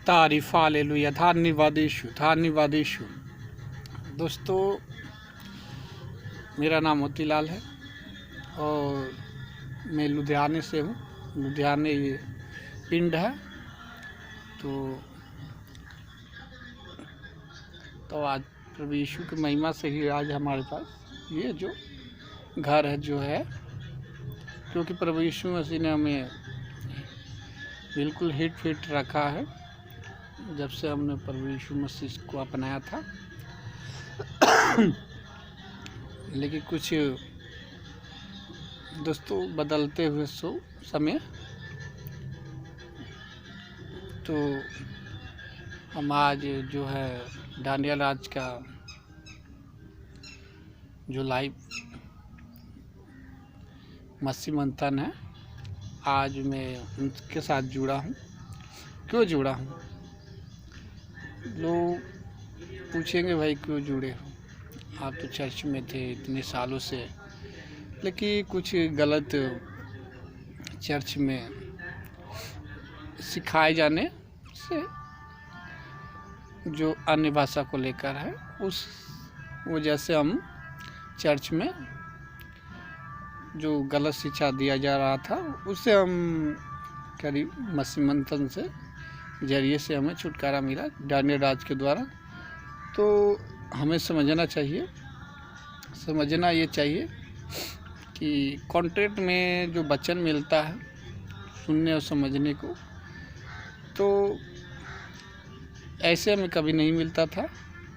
तारीफ हालेलुया, धन्यवाद यीशु, धन्यवाद यीशु। दोस्तों, मेरा नाम मोतीलाल है और मैं लुधियाने से हूँ। लुधियाने ये पिंड है। तो आज प्रभु यीशु की महिमा से ही आज हमारे पास ये जो घर है जो है, क्योंकि प्रभु यीशु मसीह ने हमें बिल्कुल हिट फिट रखा है जब से हमने प्रभु यीशु मसीह को अपनाया था। लेकिन कुछ दोस्तों बदलते हुए समय तो हम आज जो है डांडिया राज का जो लाइव मसीह मंथन है, आज मैं उनके साथ जुड़ा हूँ। क्यों जुड़ा हूँ? लोग पूछेंगे भाई क्यों जुड़े हो, आप तो चर्च में थे इतने सालों से, लेकिन कुछ गलत चर्च में सिखाए जाने से जो अन्य भाषा को लेकर है, उस वजह से हम चर्च में जो गलत शिक्षा दिया जा रहा था उससे हम करीब मसीह मंथन से जरिए से हमें छुटकारा मिला डांडिया राज के द्वारा। तो हमें समझना ये चाहिए कि कॉन्टेंट में जो वचन मिलता है सुनने और समझने को, तो ऐसे हमें कभी नहीं मिलता था,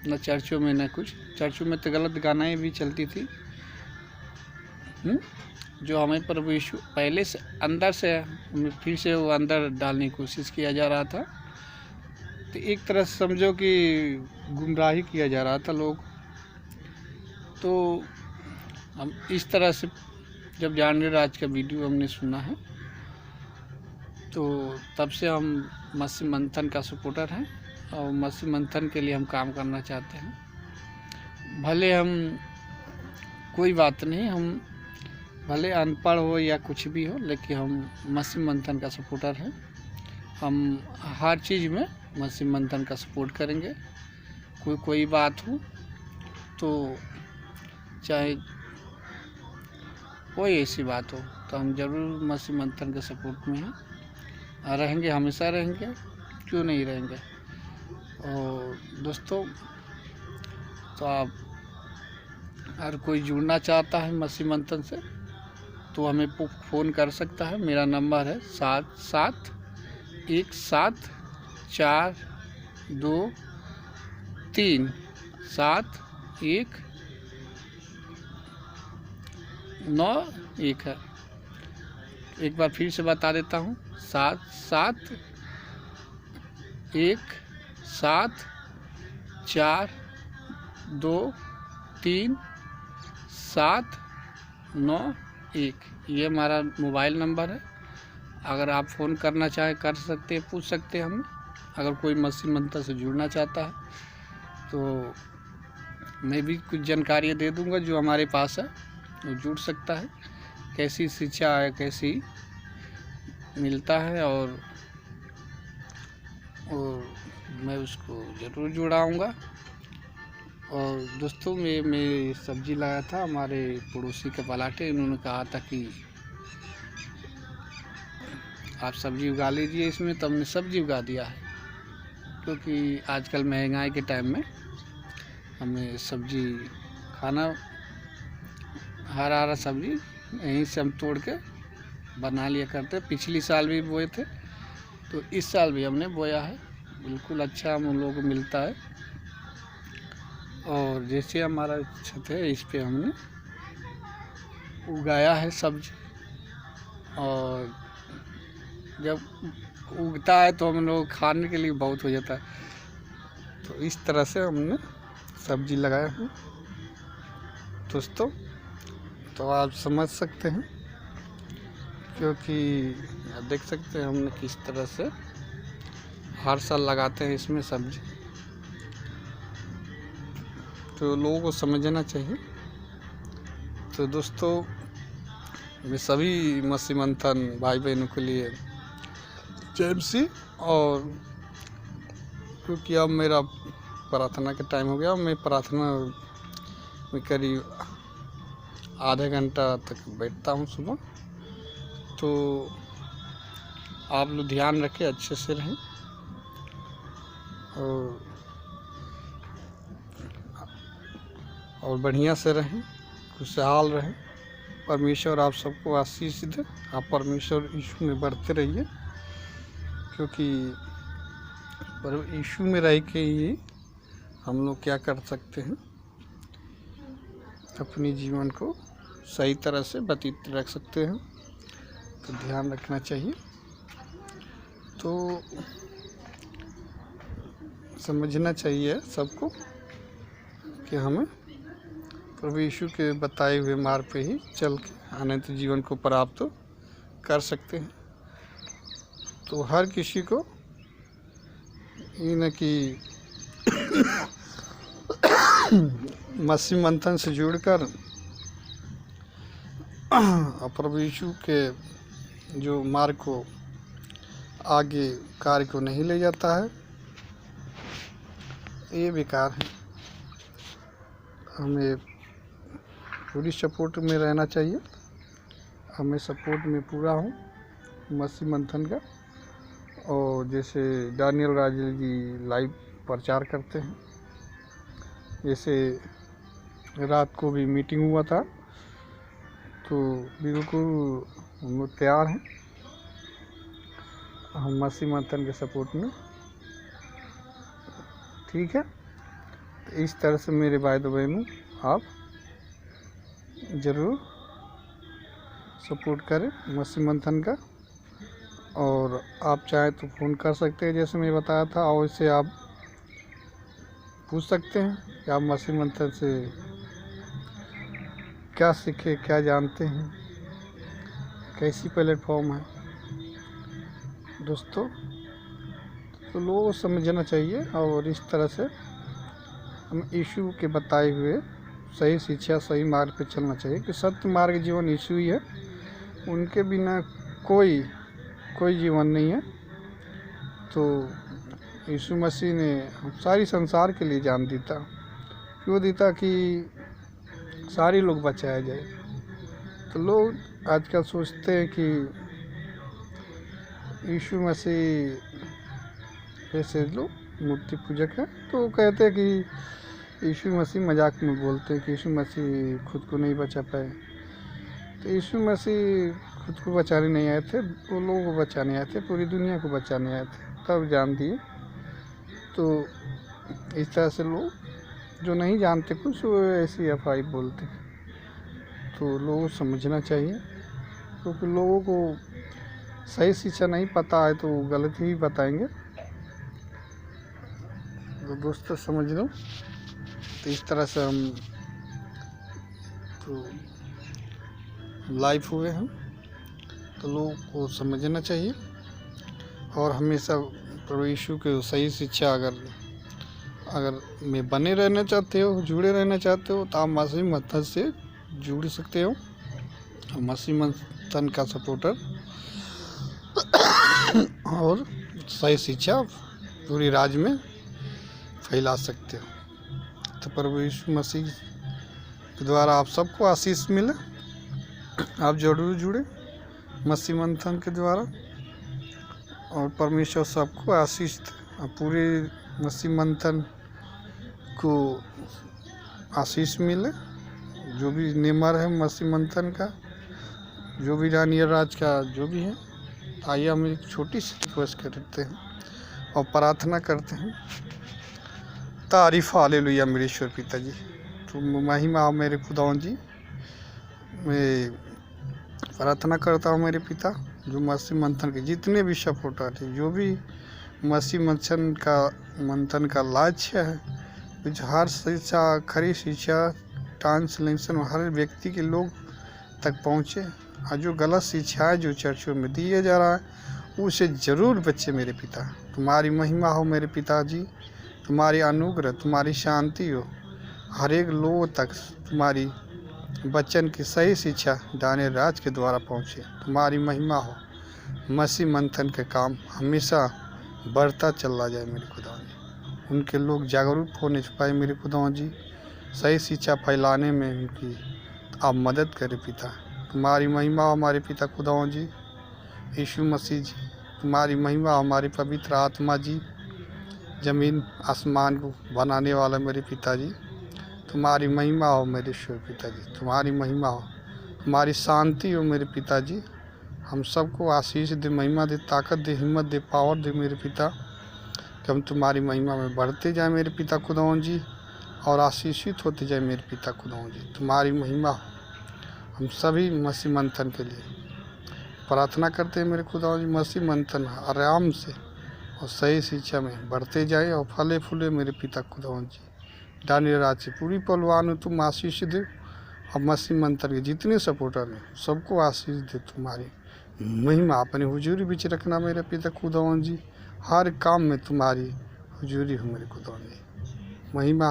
न चर्चों में न कुछ। चर्चों में तो गलत गानाएं भी चलती थी जो हमें प्रभु यीशु पहले से अंदर से हमें फिर से वो अंदर डालने की कोशिश किया जा रहा था। तो एक तरह से समझो कि गुमराही किया जा रहा था लोग। तो हम इस तरह से जब डांडिया राज का वीडियो हमने सुना है, तो तब से हम मसीह मंथन का सपोर्टर हैं और मसीह मंथन के लिए हम काम करना चाहते हैं। भले हम कोई बात नहीं, हम भले अनपढ़ हो या कुछ भी हो, लेकिन हम मसीह मंथन का सपोर्टर हैं। हम हर चीज़ में मसीह मंथन का सपोर्ट करेंगे। कोई बात हो तो चाहे कोई ऐसी बात हो तो हम ज़रूर मसीह मंथन के सपोर्ट में हैं, रहेंगे, हमेशा रहेंगे, क्यों नहीं रहेंगे। और दोस्तों, तो आप अगर कोई जुड़ना चाहता है मसीह मंथन से तो हमें फ़ोन कर सकता है। मेरा नंबर है 7717237191 है। एक बार फिर से बता देता हूँ, 7717237191। ये हमारा मोबाइल नंबर है। अगर आप फ़ोन करना चाहे कर सकते हैं, पूछ सकते हैं हमें। अगर कोई मसीह मंथन से जुड़ना चाहता है तो मैं भी कुछ जानकारियाँ दे दूंगा जो हमारे पास है, वो जुड़ सकता है। कैसी शिक्षा है, कैसी मिलता है, और मैं उसको ज़रूर जुड़ाऊँगा। और दोस्तों, मैं सब्ज़ी लाया था, हमारे पड़ोसी के पलाटे, इन्होंने कहा था कि आप सब्ज़ी उगा लीजिए इसमें, तो हमने सब्ज़ी उगा दिया है। क्योंकि आजकल महंगाई के टाइम में हमें सब्ज़ी खाना, हरा सब्ज़ी यहीं से हम तोड़ के बना लिया करते। पिछली साल भी बोए थे, तो इस साल भी हमने बोया है। बिल्कुल अच्छा हम लोगों को मिलता है। और जैसे हमारा छत है, इस पे हमने उगाया है सब्जी, और जब उगता है तो हम लोग खाने के लिए बहुत हो जाता है। तो इस तरह से हमने सब्जी लगाया है दोस्तों। तो आप समझ सकते हैं, क्योंकि देख सकते हैं हमने किस तरह से हर साल लगाते हैं इसमें सब्जी। तो लोगों को समझना चाहिए। तो दोस्तों, मैं सभी मसीह मंथन भाई बहनों के लिए जय मसीह और क्योंकि अब मेरा प्रार्थना का टाइम हो गया। मैं प्रार्थना में करीब आधा घंटा तक बैठता हूँ सुबह। तो आप लोग ध्यान रखें, अच्छे से रहें और बढ़िया से रहें, खुशहाल रहें। परमेश्वर आप सबको आशीष दे। आप परमेश्वर यीशु में बढ़ते रहिए, क्योंकि यीशु में रह के ही हम लोग क्या कर सकते हैं, अपने जीवन को सही तरह से व्यतीत रख सकते हैं। तो ध्यान रखना चाहिए। तो समझना चाहिए सबको कि हमें प्रभु यीशु के बताए हुए मार्ग पे ही चल के अनंत जीवन को प्राप्त कर सकते हैं। तो हर किसी को ये न कि मसीह मंथन से जुड़कर प्रभु यीशु के जो मार्ग को आगे कार्य को नहीं ले जाता है, ये बेकार है। हमें पूरी सपोर्ट में रहना चाहिए। हमें सपोर्ट में पूरा हूँ मसीह मंथन का। और जैसे दानियल राजल जी लाइव प्रचार करते हैं, जैसे रात को भी मीटिंग हुआ था, तो बिल्कुल हम लोग तैयार हैं हम मसीह मंथन के सपोर्ट में। ठीक है, तो इस तरह से मेरे भाई बहनों आप ज़रूर सपोर्ट करें मसीह मंथन का। और आप चाहें तो फ़ोन कर सकते हैं, जैसे मैं बताया था, और इससे आप पूछ सकते हैं कि आप मसीह मंथन से क्या सीखे, क्या जानते हैं, कैसी प्लेटफॉर्म है दोस्तों। तो लोगों को समझना चाहिए और इस तरह से हम यीशु के बताए हुए सही शिक्षा, सही मार्ग पे चलना चाहिए कि सत्य मार्ग जीवन यीशु ही है। उनके बिना कोई जीवन नहीं है। तो यीशु मसीह ने सारी संसार के लिए जान दी था। क्यों दी था? कि सारे लोग बचाया जाए। तो लोग आजकल सोचते हैं कि यीशु मसीह ऐसे लोग मूर्ति पूजक है, तो कहते हैं कि यीशु मसीह मजाक में बोलते हैं कि यीशु मसीह खुद को नहीं बचा पाए। तो यीशु मसीह खुद को बचाने नहीं आए थे, वो लोगों को बचाने आए थे, पूरी दुनिया को बचाने आए थे, तब जान दिए। तो इस तरह से लोग जो नहीं जानते कुछ, वो ऐसी अफवाह बोलते हैं। तो लोगों को समझना चाहिए, क्योंकि लोगों को सही शिक्षा नहीं पता है तो गलत ही बताएंगे। तो दोस्तों समझ लो। तो इस तरह से हम तो लाइव हुए हैं, तो लोगों को समझना चाहिए। और हमेशा प्रभु यीशु के सही शिक्षा अगर में बने रहना चाहते हो, जुड़े रहना चाहते हो, तो आप मसीह मंथन से जुड़ सकते हो। मसीह मंथन का सपोर्टर और सही शिक्षा पूरी राज्य में फैला सकते हो। तो प्रभु यीशु मसीह के द्वारा आप सबको आशीष मिले। आप जरूर जुड़े मसीह मंथन के द्वारा, और परमेश्वर सबको आशीष दे। पूरे मसीह मंथन को आशीष मिले। जो भी नेमर है मसीह मंथन का, जो भी दानियल राज का जो भी है, आइए हम एक छोटी सी रिक्वेस्ट करते हैं और प्रार्थना करते हैं। तारीफ हालेलुया मेरे ईश्वर पिता जी, तुम महिमा हो मेरे खुदावन जी। मैं प्रार्थना करता हूँ मेरे पिता, जो मसीह मंथन के जितने भी सपोर्टर थे, जो भी मसीह मंथन का लक्ष्य है, कुछ हर शिक्षा, खरी शिक्षा, ट्रांसलेशन हर व्यक्ति के लोग तक पहुँचे। और जो गलत शिक्षा है जो चर्चों में दिया जा रहा है, उसे ज़रूर बचे मेरे पिता। तुम्हारी महिमा हो मेरे पिताजी, तुम्हारी अनुग्रह, तुम्हारी शांति हो, हर एक लोग तक तुम्हारी वचन की सही शिक्षा दानियल राज के द्वारा पहुँचे। तुम्हारी महिमा हो। मसीह मंथन के काम हमेशा बढ़ता चला जाए मेरे खुदा। उनके लोग जागरूक होने पाए मेरे खुदावन जी, सही शिक्षा फैलाने में उनकी आप मदद करें पिता। तुम्हारी महिमा हो हमारे पिता खुदावन जी, यीशु मसीह जी, तुम्हारी महिमा हो हमारे पवित्र आत्मा जी, ज़मीन आसमान को बनाने वाला मेरे पिताजी, तुम्हारी महिमा हो मेरे ईश्वर पिताजी, तुम्हारी महिमा हो, तुम्हारी शांति हो मेरे पिताजी। हम सबको आशीष दे, महिमा दे, ताकत दे, हिम्मत दे, पावर दे मेरे पिता, कि हम तुम्हारी महिमा में बढ़ते जाए मेरे पिता खुदावन जी, और आशीषित होते जाए मेरे पिता खुदावन जी। तुम्हारी महिमा हो। हम सभी मसीह मंथन के लिए प्रार्थना करते हैं मेरे खुदावन जी, मसीह मंथन आराम से और सही शिक्षा में बढ़ते जाए और फले फूले मेरे पिता खुदावन जी। दानियल राज से पूरी पलवान तुम आशीष दे, और मसीह मंथन के जितने सपोर्टर हैं सबको आशीष दे। तुम्हारी महिमा अपनी हुजूरी बीच रखना मेरे पिता खुदावन जी, हर काम में तुम्हारी हुजूरी हो मेरे खुदावन जी। महिमा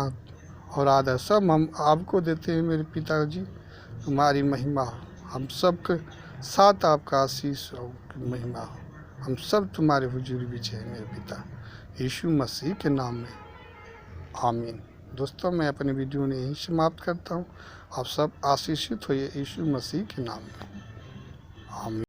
और आदर सब हम आपको देते हैं मेरे पिताजी, तुम्हारी महिमा हो। हम सबके साथ आपका आशीष और महिमा हो। हम सब तुम्हारे हुजूरी बीच है मेरे पिता, यीशु मसीह के नाम में, आमीन। दोस्तों, मैं अपने वीडियो ने यहीं समाप्त करता हूँ। आप सब आशीषित होइए यीशु मसीह के नाम में, आमीन।